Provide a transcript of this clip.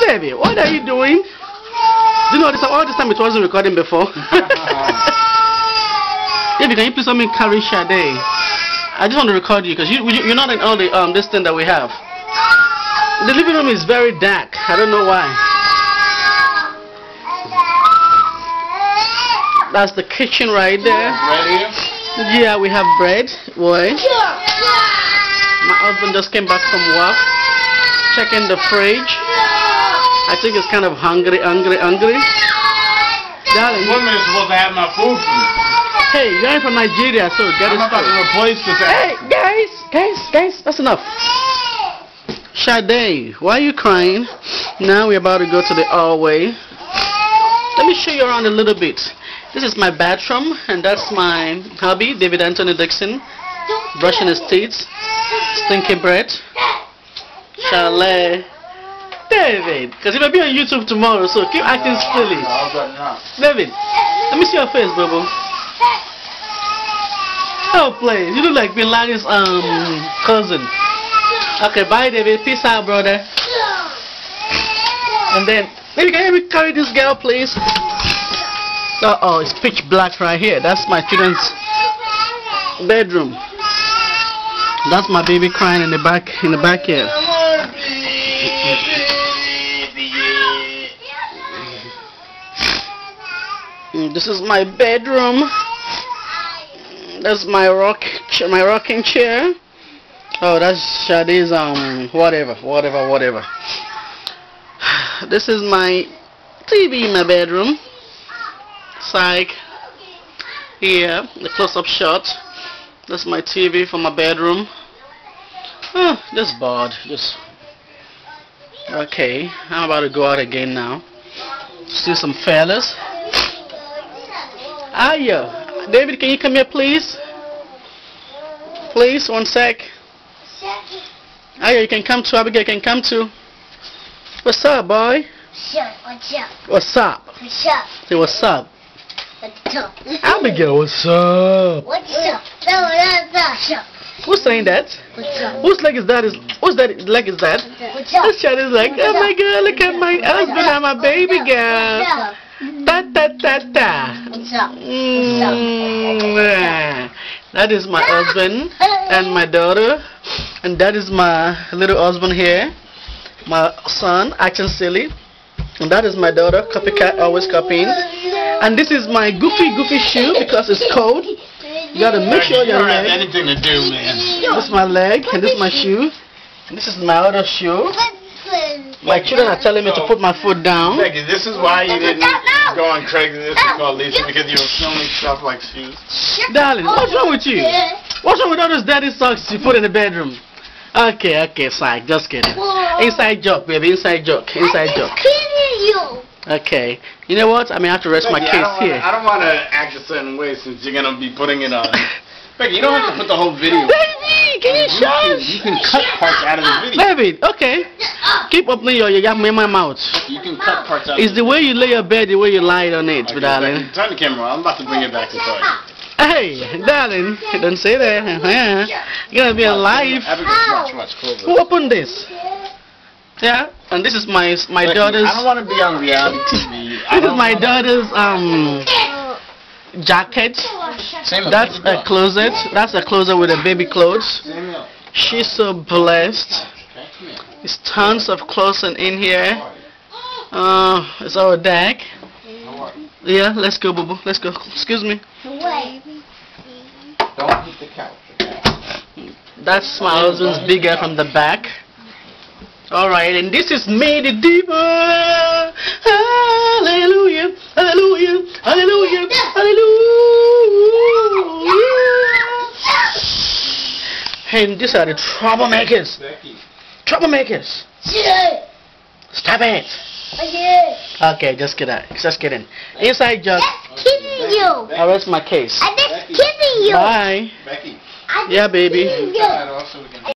Baby, what are you doing? Do you know all this time it wasn't recording before? Baby, can you please help me carry Sade? I just want to record you because you're not in all the this thing that we have. The living room is very dark. I don't know why. That's the kitchen right there. Bread here? Yeah, we have bread. Boy. My husband just came back from work. Checking the fridge. I think it's kind of hungry. Darling. Women is supposed to have my food for me. Hey, you're from Nigeria, so get it. I'm about to replace this. Hey, guys, that's enough. Sade, why are you crying? Now we're about to go to the hallway. Let me show you around a little bit. This is my bathroom, and that's my hubby, David Anthony Dixon, brushing his teeth, stinky breath. Chalet. David, because if I be on YouTube tomorrow, so keep acting silly. David, let me see your face, bro. Oh, please, you look like Bin Laden's cousin. Okay, bye, David. Peace out, brother. And then, maybe can you carry this girl, please? Uh-oh, it's pitch black right here. That's my children's bedroom. That's my baby crying in the backyard. This is my bedroom. That's my rocking chair. Oh, that's Sade's whatever. This is my TV in my bedroom. Psych. Here, the close-up shot. That's my TV for my bedroom. Oh, just bored. Okay. I'm about to go out again now. See some fellas. Aya, David, can you come here, please? Please, 1 sec. Aya, you can come too. Abigail can come too. What's up, boy? What's up? Say what's up. Abigail, what's up? Who's saying that? Whose leg is that? Whose leg is that? This child is like, oh my God, look at my husband and my baby girl. That is my husband and my daughter, and that is my little husband here, my son acting silly, and that is my daughter, copycat, always copying. And this is my goofy shoe because it's cold. You gotta make sure your leg. Anything to do, man. This is my leg, and this is my shoe, and this is my other shoe. My children are telling me to put my foot down. Becky, this is why you didn't go on Craigslist and call Lisa, because you were filming stuff like shoes. Darling, what's wrong with you? What's wrong with all those daddy socks you put in the bedroom? Okay, psych, just kidding. Inside joke, baby, inside joke. Okay, you know what? I may have to rest my case here. I don't want to act a certain way since you're going to be putting it on. Becky, you don't have to put the whole video. Baby, can you shush? You can cut parts out of the video. Baby, okay. Keep opening you got me in my mouth. You can cut parts out. It's the way you lay your bed, the way you lie on it, okay, darling. Turn the camera on. I'm about to bring it back to toy. Hey, darling, don't say that. You're gonna be alive. Watch, close up. Who opened this? Yeah, and this is my daughter's. I don't want to be on reality TV. This is my daughter's jacket. That's a closet. That's a closet with a baby clothes. She's so blessed. There's tons of clothes in here. It's our deck. Yeah, let's go, boo boo. Let's go. Excuse me. Don't hit the couch. That's my husband's big hair from the back. Alright, and this is me, the diva. Hallelujah, hallelujah, hallelujah, hallelujah. And these are the troublemakers. Troublemakers. Stop it. Okay, just kidding. Inside joke. Kidding you. I rest my case. I'm just kidding you. Bye. Becky. Yeah, baby.